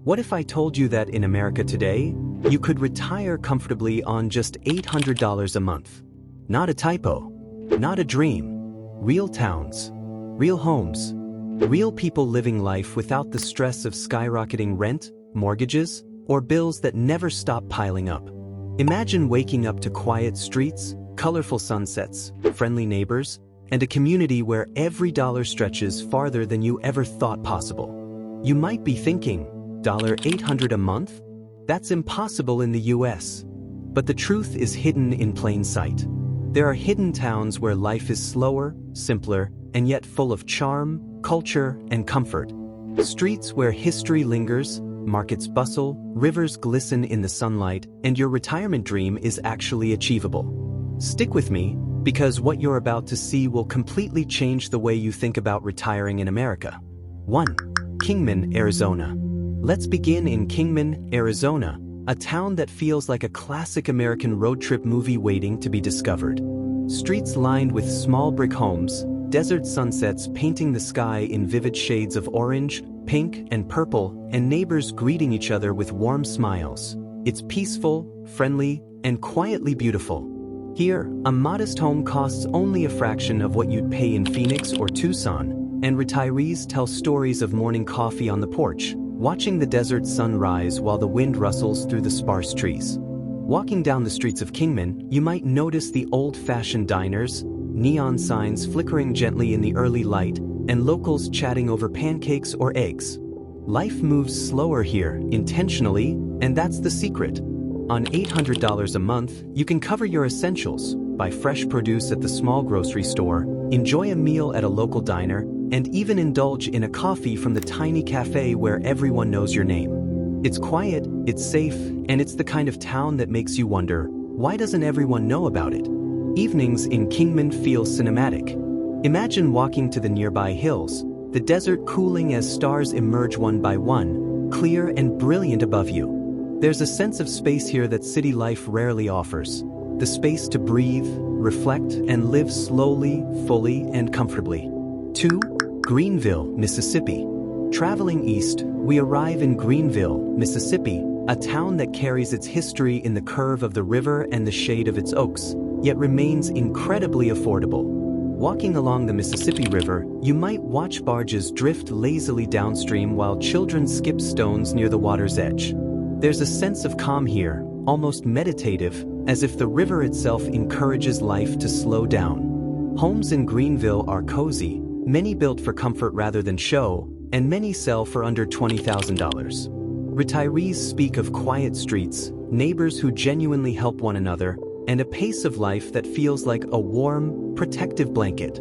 What if I told you that in America today, you could retire comfortably on just $800 a month? Not a typo, not a dream. Real towns, real homes, real people living life without the stress of skyrocketing rent, mortgages, or bills that never stop piling up. Imagine waking up to quiet streets, colorful sunsets, friendly neighbors, and a community where every dollar stretches farther than you ever thought possible. You might be thinking, $800 a month? That's impossible in the US. But the truth is hidden in plain sight. There are hidden towns where life is slower, simpler, and yet full of charm, culture, and comfort. Streets where history lingers, markets bustle, rivers glisten in the sunlight, and your retirement dream is actually achievable. Stick with me, because what you're about to see will completely change the way you think about retiring in America. 1. Kingman, Arizona. Let's begin in Kingman, Arizona, a town that feels like a classic American road trip movie waiting to be discovered. Streets lined with small brick homes, desert sunsets painting the sky in vivid shades of orange, pink, and purple, and neighbors greeting each other with warm smiles. It's peaceful, friendly, and quietly beautiful. Here, a modest home costs only a fraction of what you'd pay in Phoenix or Tucson, and retirees tell stories of morning coffee on the porch, watching the desert sun rise while the wind rustles through the sparse trees. Walking down the streets of Kingman, you might notice the old-fashioned diners, neon signs flickering gently in the early light, and locals chatting over pancakes or eggs. Life moves slower here, intentionally, and that's the secret. On $800 a month, you can cover your essentials, buy fresh produce at the small grocery store, enjoy a meal at a local diner, and even indulge in a coffee from the tiny cafe where everyone knows your name. It's quiet, it's safe, and it's the kind of town that makes you wonder, why doesn't everyone know about it? Evenings in Kingman feel cinematic. Imagine walking to the nearby hills, the desert cooling as stars emerge one by one, clear and brilliant above you. There's a sense of space here that city life rarely offers. The space to breathe, reflect, and live slowly, fully, and comfortably. 2. Greenville, Mississippi. Traveling east, we arrive in Greenville, Mississippi, a town that carries its history in the curve of the river and the shade of its oaks, yet remains incredibly affordable. Walking along the Mississippi River, you might watch barges drift lazily downstream while children skip stones near the water's edge. There's a sense of calm here, almost meditative, as if the river itself encourages life to slow down. Homes in Greenville are cozy, many built for comfort rather than show, and many sell for under $20,000. Retirees speak of quiet streets, neighbors who genuinely help one another, and a pace of life that feels like a warm, protective blanket.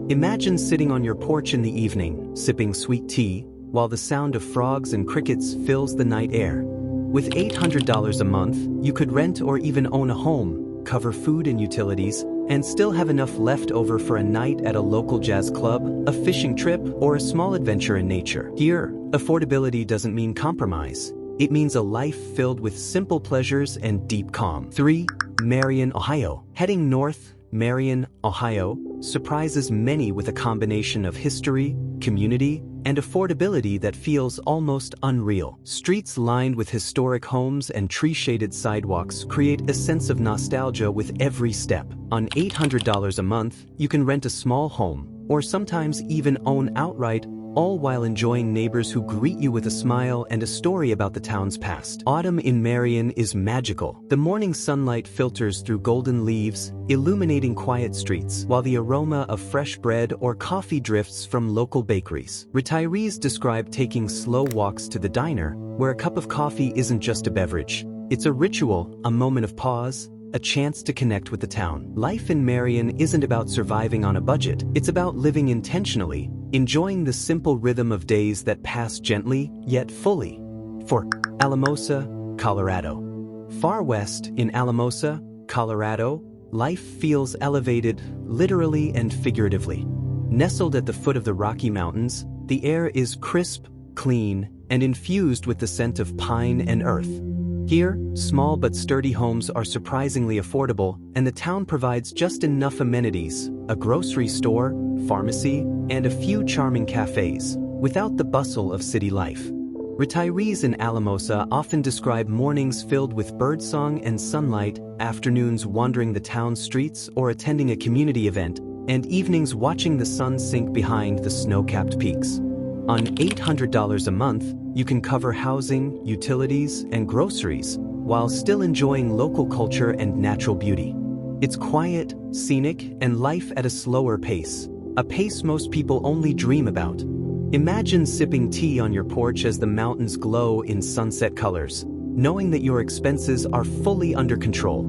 Imagine sitting on your porch in the evening, sipping sweet tea, while the sound of frogs and crickets fills the night air. With $800 a month, you could rent or even own a home, cover food and utilities, and still have enough left over for a night at a local jazz club, a fishing trip, or a small adventure in nature. Here, affordability doesn't mean compromise. It means a life filled with simple pleasures and deep calm. 3. Marion, Ohio. Heading north, Marion, Ohio, surprises many with a combination of history, community, and affordability that feels almost unreal. Streets lined with historic homes and tree-shaded sidewalks create a sense of nostalgia with every step. On $800 a month, you can rent a small home, or sometimes even own outright, all while enjoying neighbors who greet you with a smile and a story about the town's past. Autumn in Marion is magical. The morning sunlight filters through golden leaves, illuminating quiet streets, while the aroma of fresh bread or coffee drifts from local bakeries. Retirees describe taking slow walks to the diner, where a cup of coffee isn't just a beverage. It's a ritual, a moment of pause, a chance to connect with the town. Life in Marion isn't about surviving on a budget. It's about living intentionally, enjoying the simple rhythm of days that pass gently, yet fully. 4. Alamosa, Colorado. Far west in Alamosa, Colorado, life feels elevated, literally and figuratively. Nestled at the foot of the Rocky Mountains, the air is crisp, clean, and infused with the scent of pine and earth. Here, small but sturdy homes are surprisingly affordable, and the town provides just enough amenities, a grocery store, pharmacy, and a few charming cafes, without the bustle of city life. Retirees in Alamosa often describe mornings filled with birdsong and sunlight, afternoons wandering the town's streets or attending a community event, and evenings watching the sun sink behind the snow-capped peaks. On $800 a month, you can cover housing, utilities, and groceries, while still enjoying local culture and natural beauty. It's quiet, scenic, and life at a slower pace, a pace most people only dream about. Imagine sipping tea on your porch as the mountains glow in sunset colors, knowing that your expenses are fully under control.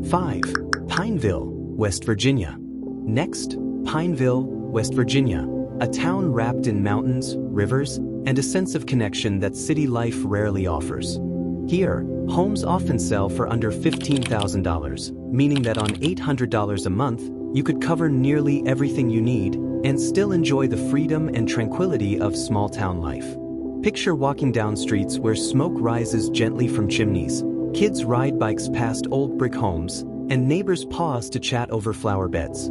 5. Pineville, West Virginia. Next, Pineville, West Virginia, a town wrapped in mountains, rivers, and a sense of connection that city life rarely offers. Here, homes often sell for under $15,000, meaning that on $800 a month, you could cover nearly everything you need and still enjoy the freedom and tranquility of small-town life. Picture walking down streets where smoke rises gently from chimneys, kids ride bikes past old brick homes, and neighbors pause to chat over flower beds.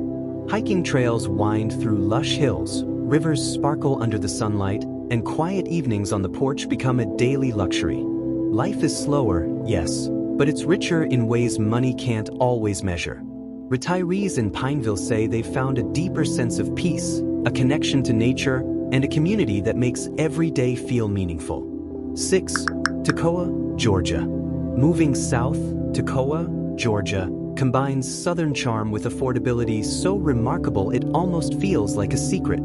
Hiking trails wind through lush hills, rivers sparkle under the sunlight, and quiet evenings on the porch become a daily luxury. Life is slower, yes, but it's richer in ways money can't always measure. Retirees in Pineville say they've found a deeper sense of peace, a connection to nature, and a community that makes every day feel meaningful. 6. Toccoa, Georgia. Moving south, Toccoa, Georgia, combines southern charm with affordability so remarkable it almost feels like a secret.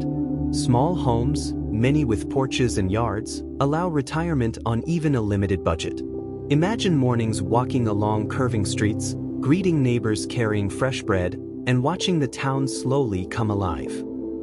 Small homes, many with porches and yards, allow retirement on even a limited budget. Imagine mornings walking along curving streets, greeting neighbors carrying fresh bread, and watching the town slowly come alive.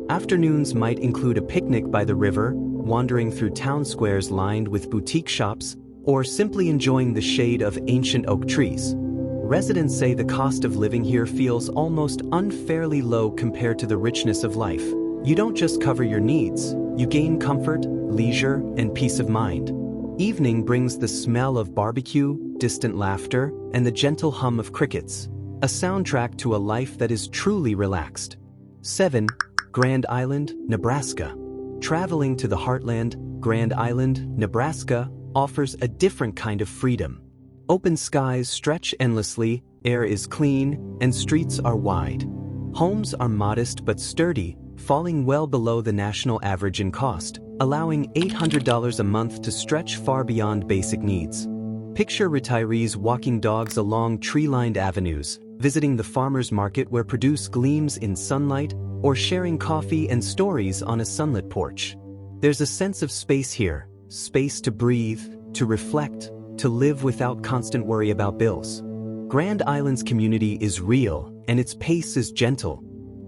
Afternoons might include a picnic by the river, wandering through town squares lined with boutique shops, or simply enjoying the shade of ancient oak trees. Residents say the cost of living here feels almost unfairly low compared to the richness of life. You don't just cover your needs, you gain comfort, leisure, and peace of mind. Evening brings the smell of barbecue, distant laughter, and the gentle hum of crickets, a soundtrack to a life that is truly relaxed. 7. Grand Island, Nebraska. Traveling to the heartland, Grand Island, Nebraska, offers a different kind of freedom. Open skies stretch endlessly, air is clean, and streets are wide. Homes are modest but sturdy, falling well below the national average in cost, allowing $800 a month to stretch far beyond basic needs. Picture retirees walking dogs along tree-lined avenues, visiting the farmer's market where produce gleams in sunlight, or sharing coffee and stories on a sunlit porch. There's a sense of space here, space to breathe, to reflect, to live without constant worry about bills. Grand Island's community is real, and its pace is gentle.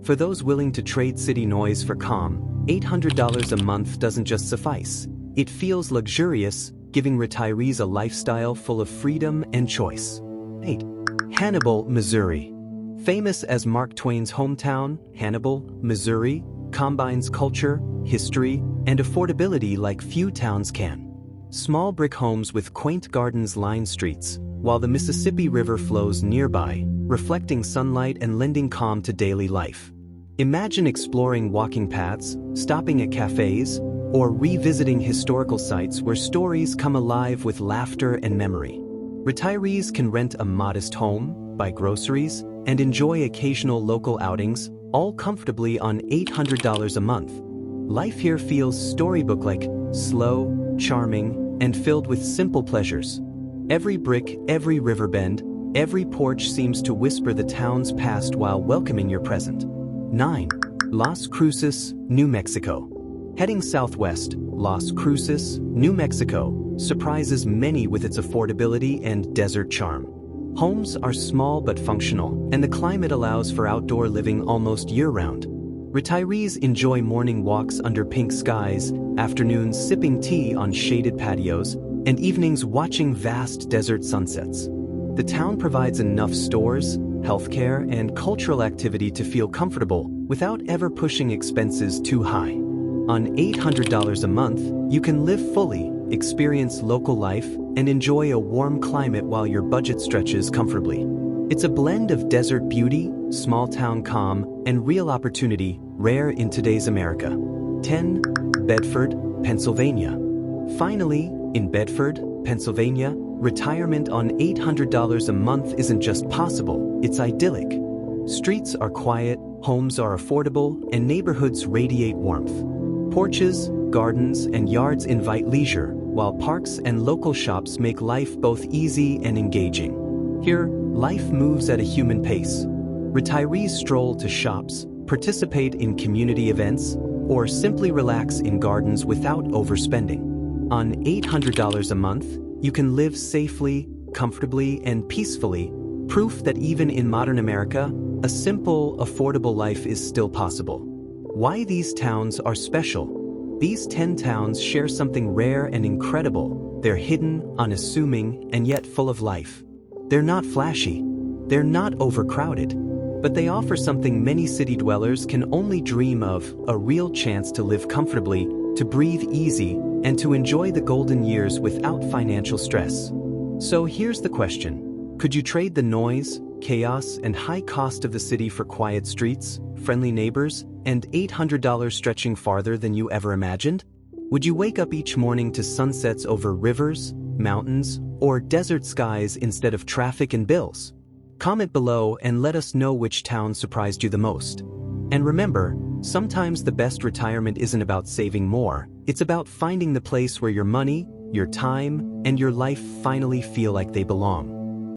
For those willing to trade city noise for calm, $800 a month doesn't just suffice. It feels luxurious, giving retirees a lifestyle full of freedom and choice. 8. Hannibal, Missouri. Famous as Mark Twain's hometown, Hannibal, Missouri, combines culture, history, and affordability like few towns can. Small brick homes with quaint gardens line streets, while the Mississippi River flows nearby, reflecting sunlight and lending calm to daily life. Imagine exploring walking paths, stopping at cafes, or revisiting historical sites where stories come alive with laughter and memory. Retirees can rent a modest home, buy groceries, and enjoy occasional local outings, all comfortably on $800 a month. Life here feels storybook-like, slow, charming, and filled with simple pleasures. Every brick, every river bend, every porch seems to whisper the town's past while welcoming your present. 9. Las Cruces, New Mexico. Heading southwest, Las Cruces, New Mexico, surprises many with its affordability and desert charm. Homes are small but functional, and the climate allows for outdoor living almost year-round. Retirees enjoy morning walks under pink skies, afternoons sipping tea on shaded patios, and evenings watching vast desert sunsets. The town provides enough stores, healthcare, and cultural activity to feel comfortable without ever pushing expenses too high. On $800 a month, you can live fully, experience local life, and enjoy a warm climate while your budget stretches comfortably. It's a blend of desert beauty, small-town calm, and real opportunity, rare in today's America. 10. Bedford, Pennsylvania. Finally, In Bedford, Pennsylvania, retirement on $800 a month isn't just possible, it's idyllic. Streets are quiet, homes are affordable, and neighborhoods radiate warmth. Porches, gardens, and yards invite leisure, while parks and local shops make life both easy and engaging. Here, life moves at a human pace. Retirees stroll to shops, participate in community events, or simply relax in gardens without overspending. On $800 a month, you can live safely, comfortably, and peacefully, proof that even in modern America, a simple, affordable life is still possible. Why these towns are special? These 10 towns share something rare and incredible. They're hidden, unassuming, and yet full of life. They're not flashy. They're not overcrowded. But they offer something many city dwellers can only dream of: a real chance to live comfortably, to breathe easy, and to enjoy the golden years without financial stress. So here's the question: could you trade the noise, chaos, and high cost of the city for quiet streets, friendly neighbors, and $800 stretching farther than you ever imagined? Would you wake up each morning to sunsets over rivers, mountains, or desert skies instead of traffic and bills? Comment below and let us know which town surprised you the most. And remember, sometimes the best retirement isn't about saving more, it's about finding the place where your money, your time, and your life finally feel like they belong.